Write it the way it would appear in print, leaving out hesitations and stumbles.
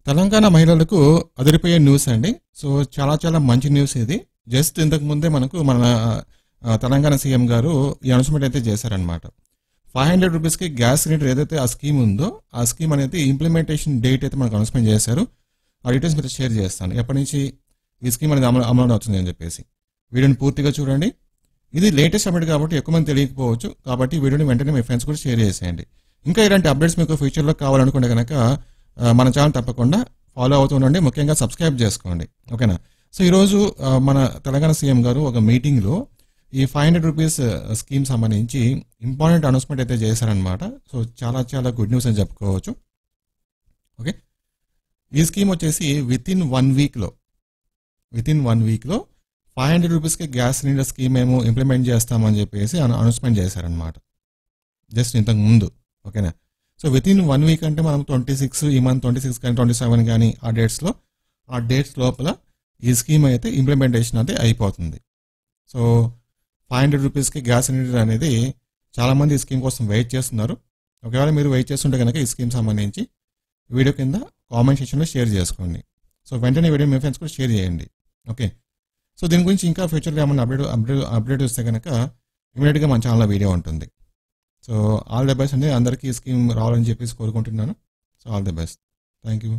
తెలంగాణ మహిళలకు అదిరిపోయే న్యూస్ అండి. సో చాలా మంచి న్యూస్ ఇది. జస్ట్ ఇంతకు ముందే మనకు మన తెలంగాణ సీఎం గారు ఈ అనౌన్స్మెంట్ అయితే చేశారనమాట. 500 రూపీస్కి గ్యాస్ సిలిండర్ ఏదైతే ఆ స్కీమ్ ఉందో ఆ స్కీమ్ అనేది ఇంప్లిమెంటేషన్ డేట్ అయితే మనకు అనౌన్స్మెంట్ చేశారు. ఆ డీటెయిల్స్ మీరు షేర్ చేస్తాను, ఎప్పటి నుంచి ఈ స్కీమ్ అనేది అమలు అవుతుంది అని చెప్పేసి. వీడియోని పూర్తిగా చూడండి. ఇది లేటెస్ట్ అప్డేట్ కాబట్టి ఎక్కువ మంది తెలియకపోవచ్చు, కాబట్టి వీడియోని వెంటనే మీ ఫ్రెండ్స్ కూడా షేర్ చేసేయండి. ఇంకా ఇలాంటి అప్డేట్స్ మీకు ఫ్యూచర్లో కావాలనుకుంటే కనుక మన ఛానల్ తప్పకుండా ఫాలో అవుతూ ఉండండి, ముఖ్యంగా సబ్స్క్రైబ్ చేసుకోండి, ఓకేనా. సో ఈరోజు మన తెలంగాణ సీఎం గారు ఒక మీటింగ్లో ఈ 500 రూపీస్ స్కీమ్ సంబంధించి ఇంపార్టెంట్ అనౌన్స్మెంట్ అయితే చేశారనమాట. సో చాలా గుడ్ న్యూస్ అని చెప్పుకోవచ్చు. ఓకే, ఈ స్కీమ్ వచ్చేసి విత్ ఇన్ 1 వీక్లో 500 రూపీస్కి గ్యాస్ సిలిండర్ స్కీమ్ మేము ఇంప్లిమెంట్ చేస్తామని చెప్పేసి అనౌన్స్మెంట్ చేశారనమాట జస్ట్ ఇంతకు ముందు, ఓకేనా. సో విత్ ఇన్ 1 వీక్ అంటే మనం 26 ఈ మంత్ 26 కానీ 27 కానీ ఆ డేట్స్ లోపల ఈ స్కీమ్ అయితే ఇంప్లిమెంటేషన్ అయితే అయిపోతుంది. సో 500 రూపీస్కి గ్యాస్ సిలిండర్ అనేది చాలామంది ఈ స్కీమ్ కోసం వెయిట్ చేస్తున్నారు. ఒకవేళ మీరు వెయిట్ చేస్తుంటే కనుక ఈ స్కీమ్ సంబంధించి వీడియో కింద కామెంట్ సెక్షన్లో షేర్ చేసుకోండి. సో వెంటనే వీడియో మీ ఫ్రెండ్స్ కూడా షేర్ చేయండి, ఓకే. సో దీని గురించి ఇంకా ఫ్యూచర్లో ఏమైనా అప్డేట్ వస్తే కనుక ఇమీడియట్గా మన ఛానల్లో వీడియో ఉంటుంది. సో ఆల్ ది బెస్ట్ అండి, అందరికీ ఈ స్కీమ్ రావాలని చెప్పేసి కోరుకుంటున్నాను. So all the best, thank you.